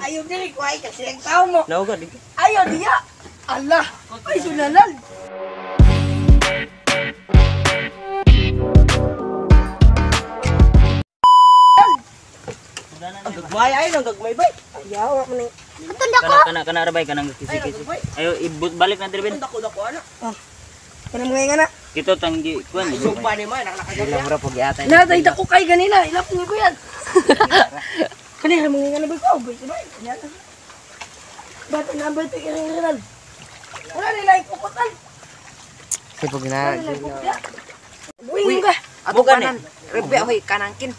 Ayaw diri ko ay kasi ang tao mo. Naugad. Ayaw diya. Allah. Ay sunanan. Ang gagmay ay nang gagmay bay. Ayaw mo ni. Kana rabay kanang kisi-kisi. Ayo balik na diri ben. Dako ana. Kanang mga nga na. Kito tanggi kuan. Sugba ni mo nakakagaya. Ilang ra pag yatay. Natay dako kay ganina. Ilap ni ko yan. Kanina mga nga na ba ko? Bay ba? Ba't number 2 iring-iringan? Wala nila ikukutan. Sipog na. Buwing ka. Ato kanan. Rebe ahoy kanang kin.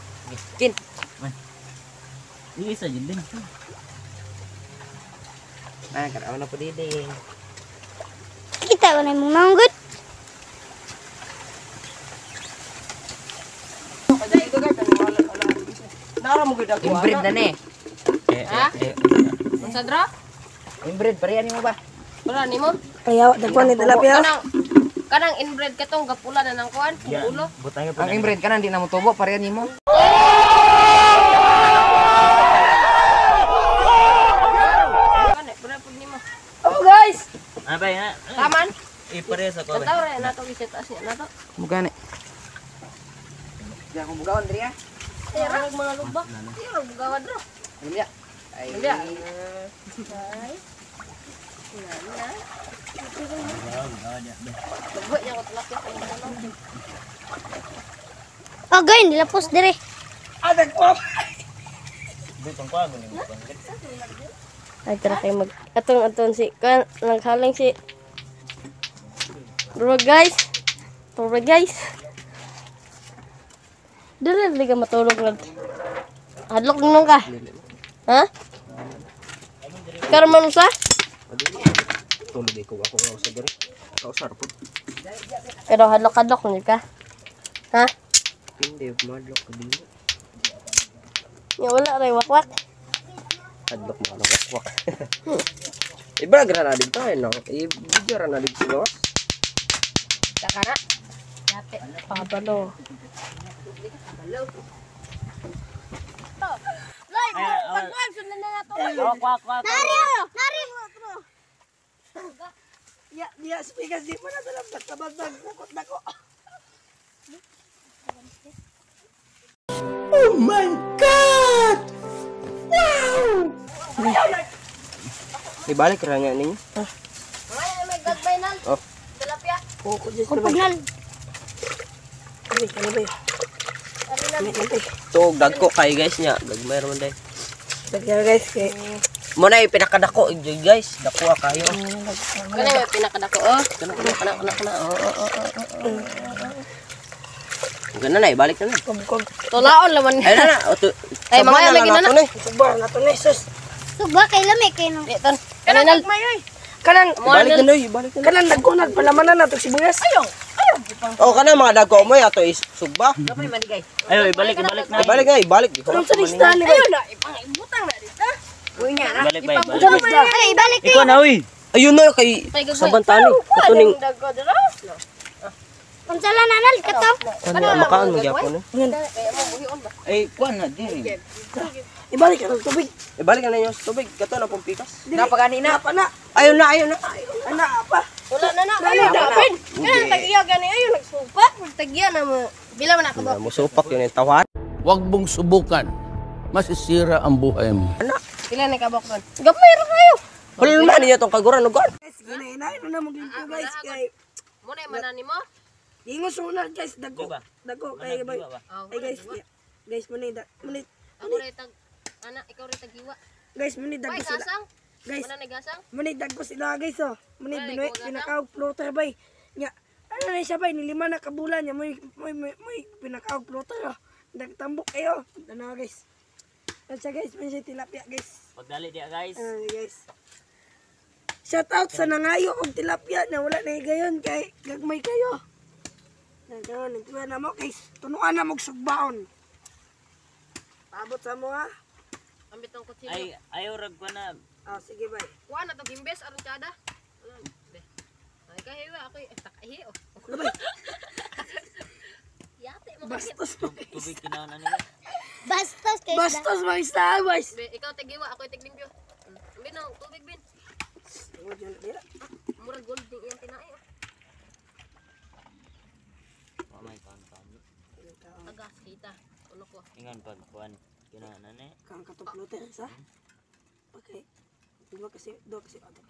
Kin. Isa jud din. Ay, karaw na po diding. Kita ko na mong manggut. Nara mo gid ako. Inbreed na ni. Ha? Unsa dra? Inbreed parehan mo ba? Wala nimo. Ayaw, dagwan ni tilapia. Kanang inbred katong gapula na nang kuan, ulo. Butang pa. Ang inbreed kanan di na mo tubo parehan mo. Kana pura pud nimo. Oh guys. Abay ha. Taman. Ipare sa ko. Taw ra nato giset asya nato. Mugani. Di ako bugawan diri ah. Ay ra mga lubak. Ay ra bugawad ra. Ano ya? Ay. Hindi. Lubak niya ko tilapia ko mo. Oh, gayon, dilapos dire. Adag ko. Butang pa gani mo. Ay tara kay mag atong si kan naghalang si Bro guys. Bro guys. Dili ka matulog lang. Hadlok nung ka. Ha? Karman sa? Tulog ko ako sa diri. Kausar pud. Pero hadlok-hadlok ni ka. Ha? Hindi madlok ko dili. Ya wala ray wakwak. Adlok mo na wakwak. Ibra gra na dito no. Ibigyo ra na dito no. Takana. Yate. Pabalo. Ya, dia speakers di mana dalam basta-basta kukut nako. Oh my god. Wow. Ibalik ra nga ninyo. Ay may gagbay nan. Oh. Tilapia. Kukut just Pagnan. Ay, ano ba? Ano ba? Tug dagko kay guys nya. Gagmay ra man day. Dagya guys kay Mo na pinakadako guys. Dako kayo. Kana may pinakadako oh. Kana. Gana na ibalik na. kumkum. Tulaon laman. Ay na. Ay mga lagi na. Subar na to ni sus. Suba kay lami kay no. Diton. Kanang Kanan Ibalik na noy, ibalik na. kanan dagkunag palamanan na to sibuyas. Oh kana mga dagko mo ato is sugba. Kapay maligay. Ayo ibalik na. Ibalik nga ibalik. Anong sa listahan ni ba? Ayun na ipangibutang na dito. Uy nya na. Balik bay. Sa listahan. Ay, balik Ikaw na uy. Ayun na kay sabantani. Katuning Dago dira. Unsala nanal kato. ano makaan mo gyapon. Ngan. Kaya mo buhion ba? Ay kuan na diri. Ibalik ka ng tubig. Ibalik na ninyo sa tubig. Kato na pong pikas. Napagani na pa na. Ayun na. Ana pa. Wala na na. Ayun dapat. Kana tagiya gani ayun nagsupat. Tagiya na mo. Bila man ako ba? Musupak yun yung tawhan. Huwag mong subukan. Masisira ang buhay mo. Pila ni kabok nun. Gamay ra kayo. Hul man niya tong kaguran ugon. Guys, ginahinay na maglimpyo guys kay Mo na manani mo. ingo sunod guys dagko. Dagko kay bay. Ay guys. Guys muni muni Ako ray tag ana ikaw ray tagiwa. guys muni Ay dagko sila. gasang. Guys, Mana ni gasang? muni dagko sila guys oh. Muni Ay, binuy ikaw gasa? pinakaog floater bay. Nya ano na siya bay ni 5 na kabulan niya may pinakaog floater oh. Nagtambok kayo. Ano guys. At siya guys, may siya tilapia guys. Pagdali dia guys. Guys. Shout out sa nangayo og tilapia na wala na higayon kay gagmay kayo. Nagkaroon, nagtuwa na mo guys. Tunuan na mong sugbaon. Paabot sa mo ha. Ambit tong kutsilyo. Ay ayo rag ko na. Sige bay. Kuha na to gimbes aron tiada. Ay kahiwa ako takahi oh. Ano bay? Yate mo Bastos mo guys. Tubig kinahanglan nila. Bastos kay bastos mga isda, boys. Ikaw tagiwa, ako taglimpyo. Bin na tubig bin. Murag gold din iyang tinae. Oh my god. Agas kita. Uno ko. Ingon pag kuan kinahanglan na Kang katuplote sa. Okay. Dua kasi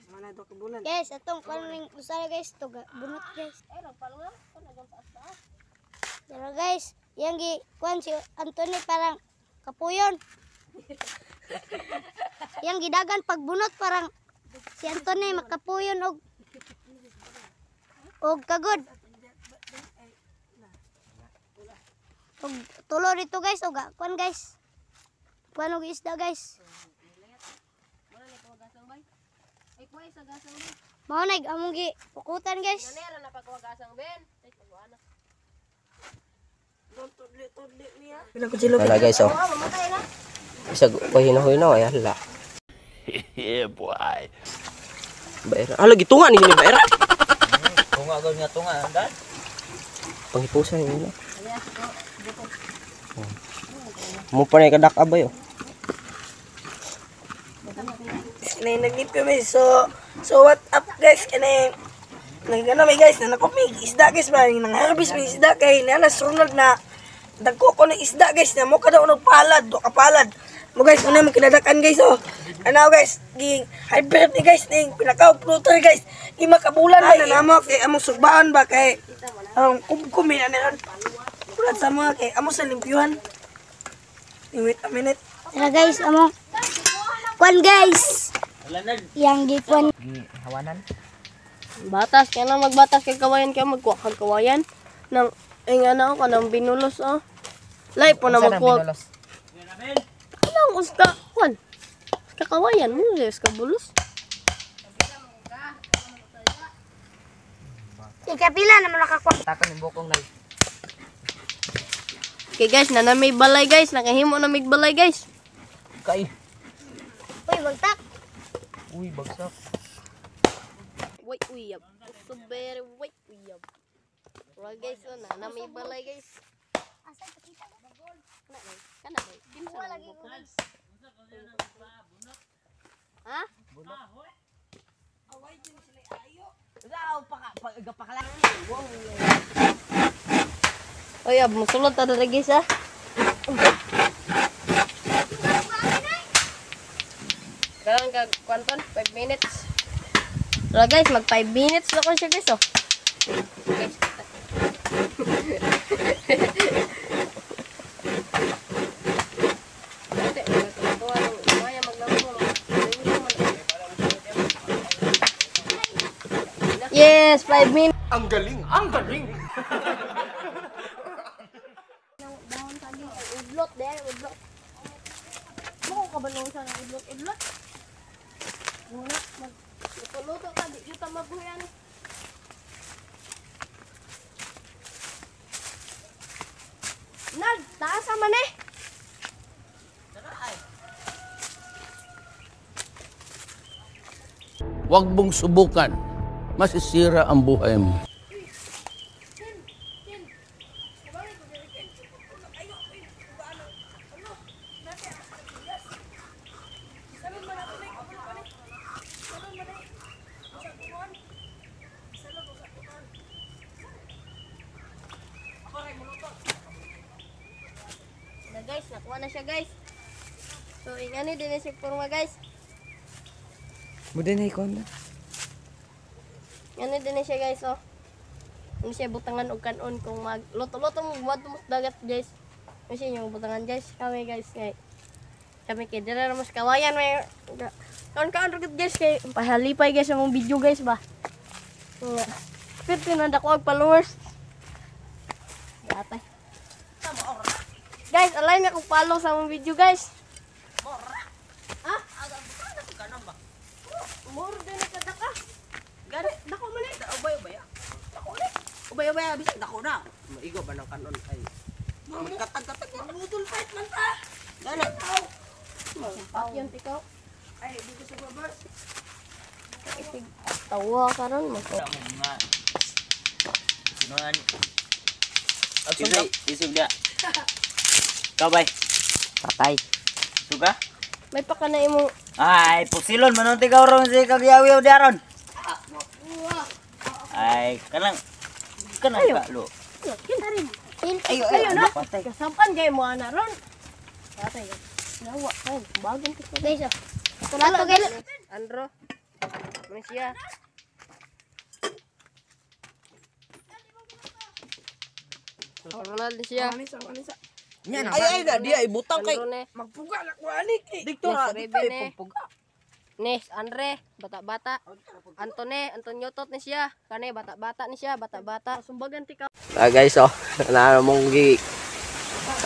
mana dua ke bulan. Guys, atong kaning usara guys to bunot guys. Nagpalunga ko nagang taas. Pero guys, yang gi kuan si Anthony parang kapuyon. Yang gidagan pagbunot parang si Anthony makapuyon og kagod. Og tulo dito guys, og kuan guys. Kuan og isda guys. Ay kuy sa gasang bin. Mao nag among gi pukutan guys. Nanera na pagwagasang bin. Ay pagwana. Wala guys, oh. Isa ko hinahuinaw ay hala. Yeah, boy. Baera. Ah, lagi tunga ni baera. tunga gud nga tunga dan. Panghipusan yun. Mo pa na kadak abay, oh. Kani nagnipyo may so what up guys kani nagano may guys na nakopig isda guys ba nang harvest may isda kay na sunod na dagko ko ng isda guys na mo kada unog palad do kapalad mo guys una mo kinadakan guys oh ano guys gi hybrid ni guys ning pinakaw floater guys di makabulan ba na namo kay amo sugbaan ba kay kumkumin ana ulat sa mga kay amo sa limpyuhan. Wait a minute. Tara guys, amo. Kuan guys. Wala na. Yang gi kuan Hawanan. Batas kaya na magbatas kay kawayan kaya magkuha kag kawayan nang ano ko nang binulos oh. Lay po na magkuha. Alang uska kuan. Uska kawayan mo uska bulos. ikapila naman nakakuha. Takon yung bukong na. Okay guys, na may balay guys, nakahimo na may balay guys. Kay. Uy, bagtak. Uy, bagsak. Wait, uyab. So very wait, uyab. Right guys, na may balay guys. Asa kita ba? Kana ba? Kinsa lagi mo guys. Ha? Uyab, musulod ta diri guys ha. Karon kag kwanton 5 minutes. So guys, mag 5 minutes na ko siya guys oh. Guys. Yes, 5 minutes. Ang galing, ang galing. Udlot deh, udlot. Mo ka ba nung sa udlot? Muna luto ka di juta mabuyan. Nag, taas man eh. Huwag mong subukan. Masisira ang buhay mo. Na guys, nakuha na siya guys. So, ingani din si Purma guys. Mudin ay kon. Ingani din siya guys oh. Hindi siya butangan og kanon kung mag luto-luto mo mo dagat guys. Kasi yung butangan guys, kami guys kay kami kay dira mas kawayan may kaon rugit guys kay pahalipay guys ang video guys ba. Pero na dako og followers. Gatay. Guys, alay na kong follow sa mong video guys. Ha? Moro din na kadaka. Gani, dako man eh. Ubay-ubay. Dako ni. Ubay-ubay bisag dako na. Maigo ba ng kanon ay. Katag-katag mabudol fight man ta. Gani. Pak yun tikaw. Ay, dito sa babas. Tawa ka ron mo. Mga sinuan. Isog dia. Kau bay. Patay. Suga? May pa ka na imong Ay, pusilon manunti ka ron si kagyawiyaw diaron. Ay, kanang ka lo. Ayo na. Kasampan kay mo ana ron. Patay. Nawa kay bagong pito. Guys, oh. Tulato guys. Andro. Malaysia. Ronaldo siya. Manisa. Ay na dia ibutang kay. Andro ne. Magpuga na ko ani kay. Dikto ra Yes, dito Rebe, pagpuga. Nes, Andre, bata-bata. Antone, Antoniotot ni siya. Kane, bata-bata ni siya, bata-bata. Sumbagan ti ka. Guys, oh. Na mong gi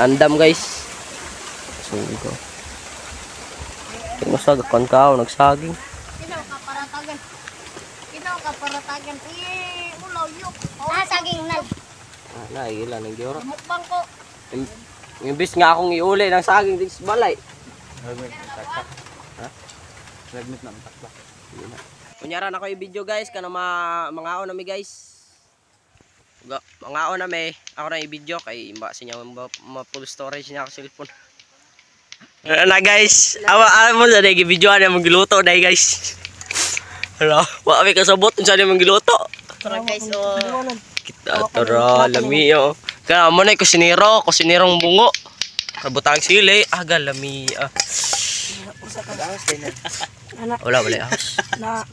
andam guys. Sugo ko. Masag kon ka nagsaging. Kinaw ka paratagan. Ulaw yuk. Saging nal. Na ila nang giora. Mukbang ko. Imbis nga akong iuli ng saging di sa balay. Nagmit na matakba. Kunyaran ako yung video guys kana mangaon nami guys. Mangaon nami ako na i-video kay imba sinya ma-full storage niya ako cellphone. Na guys, awa mo sa dai video na magluto dai guys. Hello, wa kami kasabot unsa ni magluto. Tara guys, oh. Kita tara lami yo. Kaya mo na kusinirong bungo. Kabutang sili, aga lami. Wala ahos. Na.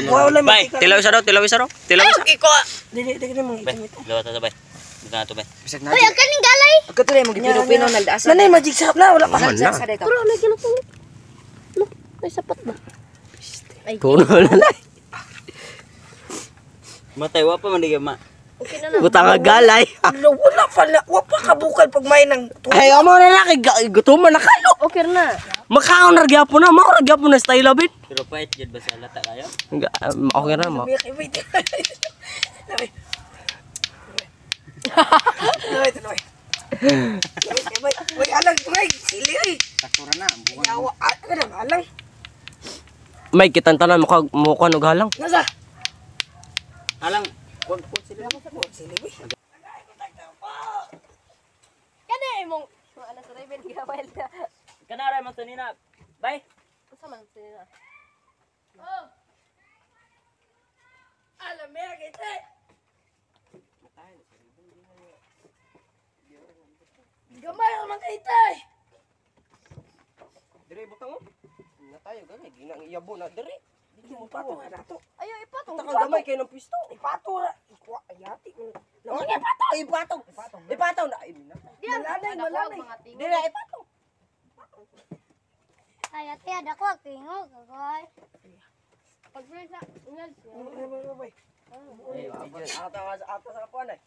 Wala Bay, tilaw isa daw. Tilaw isa. Dili mo ito. Lawa ta bay. Dito na to bay. Uy, ang kaning galay. Agkatuloy mo gipino naldaas. Nanay magic shop na wala pa. Turo na ginatong. No, may sapat ba? Ay, Kuno na. Matay wa pa man di ma. okay na lang. Butang galay. Wala pa na. Wa pa kabukal pag may nang Ay, amo na lang kay gutuman na kayo. Okay na. Makaon na gyapon na, mao ra gyapon na style bit. Pero pait jud ba sa lata kayo? Okay na mo. wait. Wait, alang, sili ay. Takura na buwan. Yawa, alang. May kitantanan mo og halang. Nasa? Alang Sili, uy. Kada imong ana sa Raven gawal na. kana ra man nina. Bay. Unsa man sila? Alam, meron kita. Gamay naman kita. Dire butang mo. Na tayo gani ginang iyabo na dire. Hindi mo pato nga nato. Ayo ipatong. Takal gamay kay ng pisto. Ipato na. Ayati. Oh, ipataw na. Ay, na. Malanay. Mga tingo. Dire ipataw. Ay, ate, ada ko. Tingog, kagoy. Pagpresa, ungal. Ata sa kuan ay.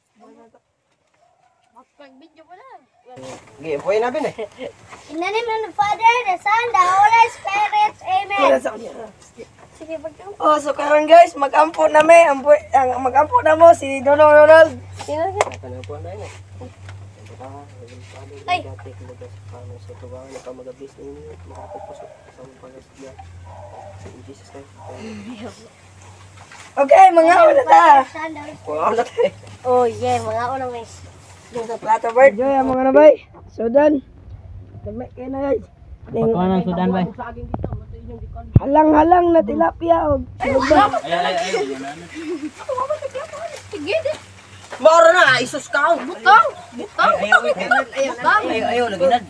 Pag-video pa na. Gi, poy na bin eh. In the name of the Father, the Son, the Holy Spirit. Amen. Sige, pagkamp. Oh, so karon guys, mag-ampo na may. Mag-ampo na mo si Donald Ronald. Sino siya? Kana po na ini. Ay. Okay, mga una ta. Son, the Holy Spirit. Kuha na tayo. Oh, yeah, mga unang guys. Yung sa plato bird. Enjoy ang mga nabay. Sudan. Dami kayo na guys. Pagkuha ng sudan bay. Halang-halang na tilapia og silugba. Ay. Sige, di. Maro na isus ka. Butang. Ayo lagi nad.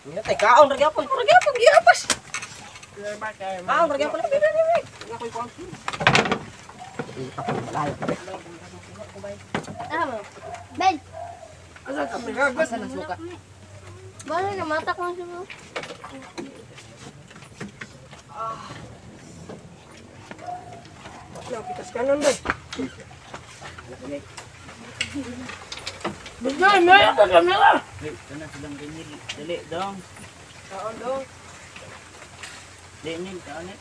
Ni tay kaon ra gyapon giapas. Kaon ra gyapon. Tama. Ben, Asa na suka? Bala na mata ko siya. Pitas kanan ba? Bigay, meron ka kamera. Kana silang ganyan. Dali dong. Kaon dong. Dili kaon eh.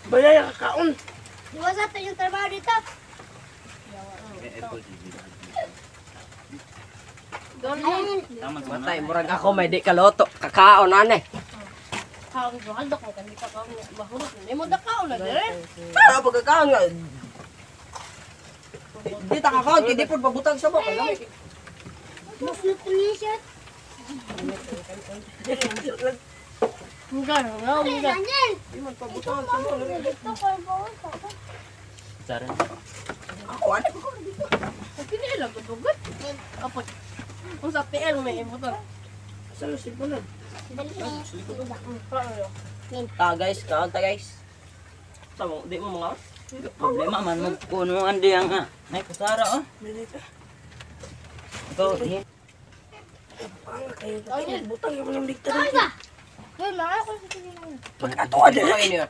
Bayay ka kaon. di ba sa yung trabaho dito? Tama sa Matay murag ako may di kaloto. Kakaon ane. Kaon ko haldok mo kan di ka kaon bahurot. Imo da kaon na dire. Para pagkakaon nga. Di ta kakaon kay di pud pabutang sa bok. Mas nutrition. Enggak, enggak. Anjel. Sarang. Ako, ano? Tapi ni lang kedugut. Apa? Kung sa PL may ibutang. Salo si Punan. Dali na. Guys, kaunta guys. Tama, di mo mga Problema man mo kuno andi ang may kusara oh. Ikaw eh. Panga kayo. Ay, butang yung mga dikta. Yun, mga ako sa tingin. Pag-ato ka din. Ano kayo niyo?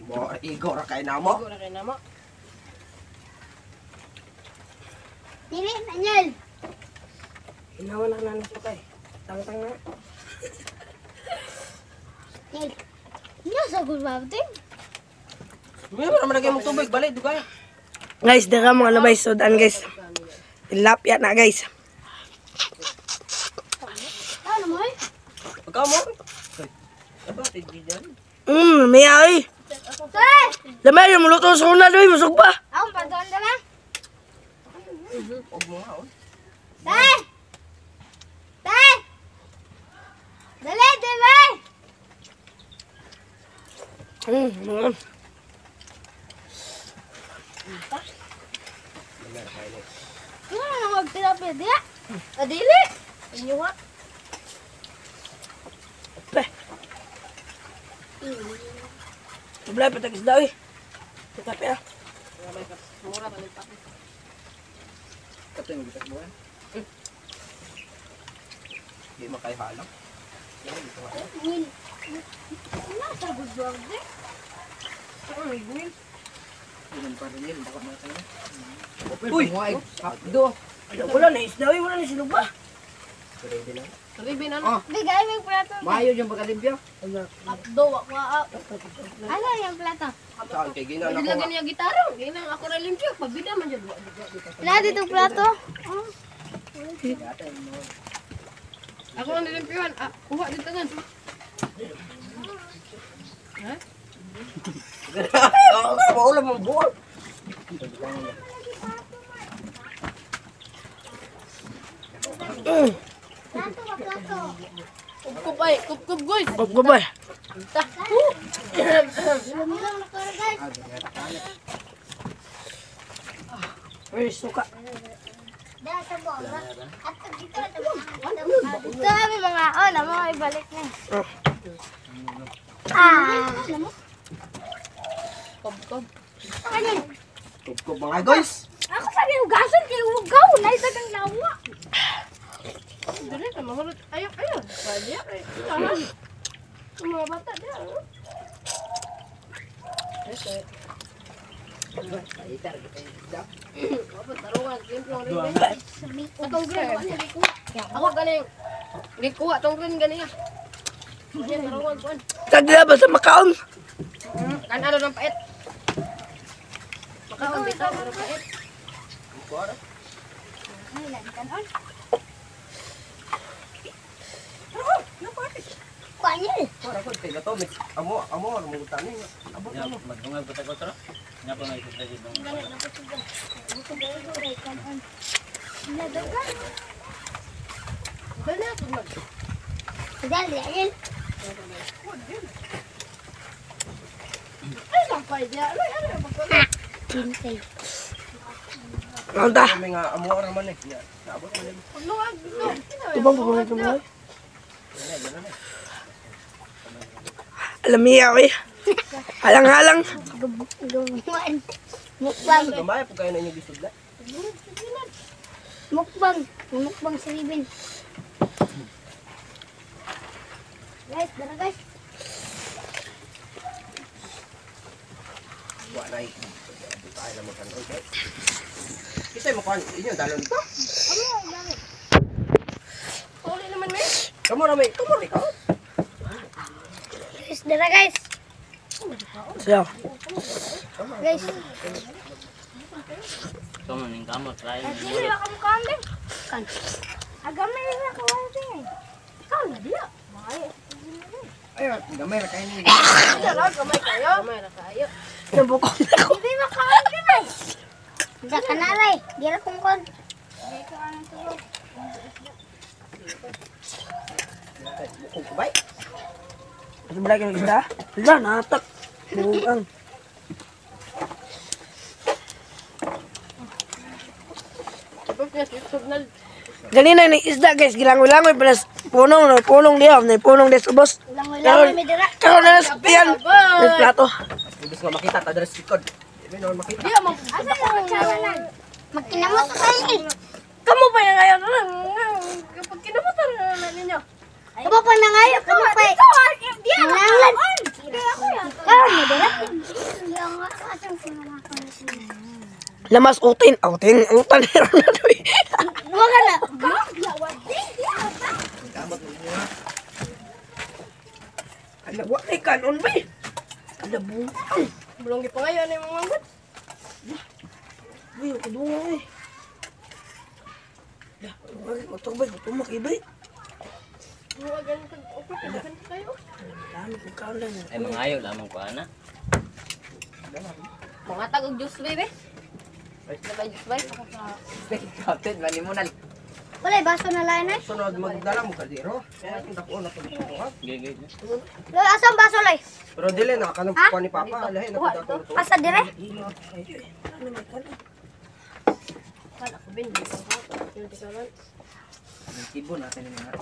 Bo, igo ra kay namo. Ako na kay nama. Dili, Anjel. Inawa na nanin sa kay. Tang-tang na. Anjel. Nasa gulbabting. Meron naman lagay mong tubig, balik dugay. Guys, dara mga labay sodan guys. Tilapia na guys. Ano mo eh? Pagka mo. Aba, tigidan. May ay. Tay! Lamay, yung muluto sa una doy, musog pa. Ako, pagdoon na ba? Og mo nga, oh. Tay! Tay! Dali, dali! Mga. Ano na magtilapia diya? Adili. Inyo nga. Tublay, patagis daw eh. Tilapia. Mura pa pa. Kato yung bitak buwan. Hindi makaihalang. Will. Nasa gulbabting? Uy! Do. Wala na isda eh, wala na silog pa. Ribi na no. Bigay mo yung plato. Mayo yung pagkalimpyo. Abdo wa wa. Ano yung plato? Saan kay ginan Hindi ako lagi nga. niya gitara. Ginang ako ra limpyo. Pagbida man jud. Wala dito plato. Ako ang nilimpyuhan. Ah, kuha dito gan. Maulam ang buwan. Plato ba plato? Kubkub ay, kubkub guys. Pagkabay. Lumilang na kara guys. Ay, suka. Dahil sa bola. At dito na ito kami mga na mga ibalik na. Kubkub. Ano? Tugkog mga guys. Ako sabi ugasan kay ugaw. Naisagang lawa. Dili ka mahulot. Ayo, ayo. Pwede ay. Tahan. Ang mga bata dia. Apa taruhan limpyo rin. Atong green ako ni kuha. Ako galing. Gikuha tong green galing. Yan taruhan kuan. Tagla ba sa makaon? Kan ano ng pait. Makaon bitaw ng pait. Kuanya. Para ko kay gato mit. Amo ano mo tani. Abot Ya, mo. magdungag ko ko tro. Nya pa may kusay dito. Dali ato mag. Dali, ayun. Ay sampay dia. Ay ano ba? Tintay. Ang ta. Kami nga amo ra man eh. Abot man eh. Luwag no. Tubang pagmamay tumay. Alam niya ako eh. Halang-halang. Gumuan. Mukbang. Gamay po kayo na inyo bisud na. Mukbang. Mukbang sa ribin. Guys, dara guys. Wa na eh. Tayo na mo kan okay. Kita mo kan inyo dalon dito. Uli naman may. Kamu na may, kamu ni ka. Guys, dara guys. So, Guys. So man ning kamot try. Dili ba kamu kambing? Kan. Agamay na kawalting. Ikaw na dia. Ayo, gamay ra kay ni. Gamay kayo. Gamay ra kayo. nabukong na ako. Hindi ba kawalting ay? Hindi ka na ray. Di ra kung kon. Hindi ka ano to. Mas balaki ng isda. Wala, natak. Buang. Tapos niya, signal. Ganina ni isda guys, gilangoy-langoy pelas punong dia, na punong dia sa boss. Langoy-langoy may dira. Karo na sa tiyan. Sa plato. Ibig nga makita ta diri sa likod. Di mo makita. Di mo. Asa yung magkinamot sa kain. Kamu pa yung ngayon. Kapag kinamutan na ninyo. Kamu pa na ngayon, kamu pa. Nangalan. Karon mo dira. Lamas utin, utan ni Ronaldo. Wala na. Ala wa kay kanon ba? Ala buang. Belum gipangayon ni mga manggod. Uy, kadungo eh. Lah, wag to ba to makibay. Huwagan ka. Okay, kayo. Dami ko kalan. Ay mangayo lamang ko ana. Mga tagog juice baby. Ito ba juice baby? Captain, manimunal. Wala baso na lain eh. Sunod magdala mo kaldero. Kaya tinda ko na to. Gigit. Asam baso lay? Pero dili na kanang kuha ni papa, lahi na ko dato. Asa dire? Kala ko bin. Yung tikalan. Tibo natin yung mga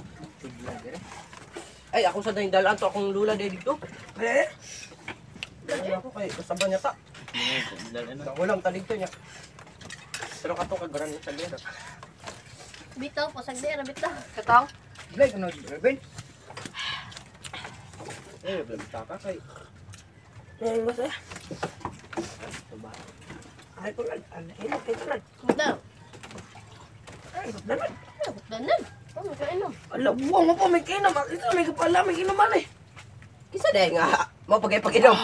tigla dire. Ay ako sa dalan to akong lula dito. Eh, Dali ako kay kasaba niya ta. Walang taligto niya. Pero kato ka gran sa dera. Bitaw, pasagdera, bitaw. Kataw. Blake, ano, Ruben? Eh, belum taka kay. yang mas eh. Ay ko lang, ano kay kanan. Bitaw. Ay, dalan. Danan. Ano ka inom? Ala buang mo pa may kinam, ito may kapala may kinuman eh. Kisa day nga mo pagay-paginom.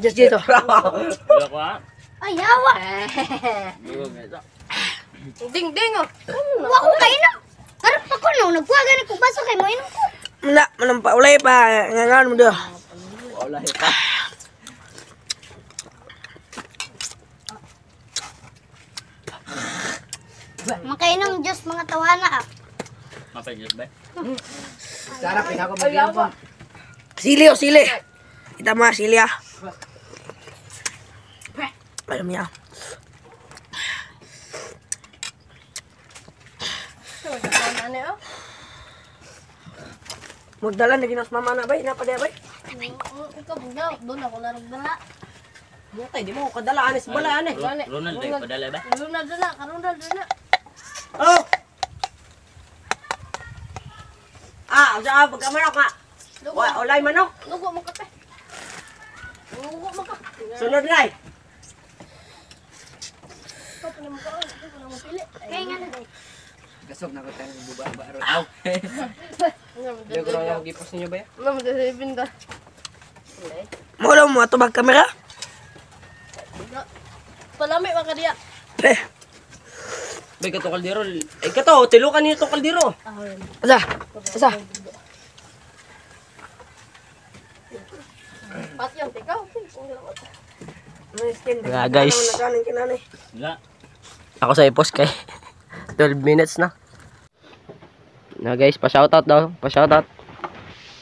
Just dito. Wala ko ha. Ay, yawa. Ding-ding oh. Wa ko kainom. Karap pa ko no, nagkuha ko baso kay mo inom ko. Muna, manampa ulay pa, ngangan mo dah. Wala pa. Makainom Diyos mga tawana ah. Mapajud ba? Sarap, pinako mag-inom pa. Sili o sili. Kita mah sili ah. Alam niya. Ano oh? Magdala na ginas mama na bay, napa dia bay. Ikaw bugnaw, doon ako naragdala. Mutay di mo kadala anis bala ani. Ronald ay padala ba? Lunad na, karundal na. Oh. Sa pagkamanok nga. Olay manok. Lugo mo kape. Lugo mo ka. Sunod na eh. Ikaw pa naman ka, ikaw pa naman pili. Kaya nga na. Gasog na ko tayo ng buba-ba. Aw. Di ko lang gipos ninyo ba ya? Ano mo dito ibinda? Mula mo atubag kamera. Palami mga diya. Eh, Bay kato kaldero. Ay kato, tilukan niyo to kaldero. asa? Asa? Pat yung tikaw. Yeah, guys. Nakanin kinanay. Wala. Ako sa ipos kay 12 minutes na. Na guys, pa-shoutout daw. Pa-shoutout.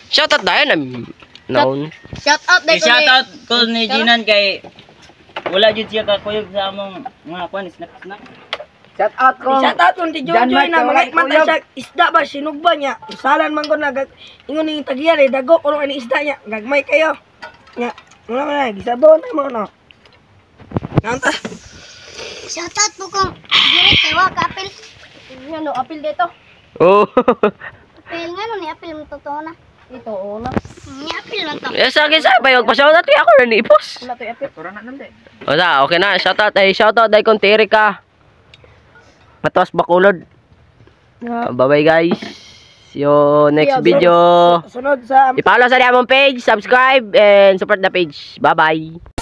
Shoutout daw yan. Noon. Shout out dahil ko ni. I-shoutout ko ni Jinan kay wala jud siya kakuyog sa among mga kwan snack. Shout out ko. Shout out kung ti John Jojoy na Mark, mga mata siya isda ba sinugba niya. Isalan man ko na ingon ning tagiyan eh dago kuno ani isda niya. Gagmay kayo. Nya, wala man gisabon mo no. Nanta. Shoutout po kong dire kay wa kapil. Ano, apil dito. Oh. Apil nga no ni apil mo totoo na. Ito, una. Ni apil man to. Yes, sa akin sa bayog pa-shoutout kay ako na ni ipos. Wala to apil. Tura na nande. Wala, okay na. Shoutout dahil kung tiri ka. Matos bakulod. Bye-bye guys. See you next video. Sunod sa I-follow sa among page, subscribe, and support the page. Bye-bye.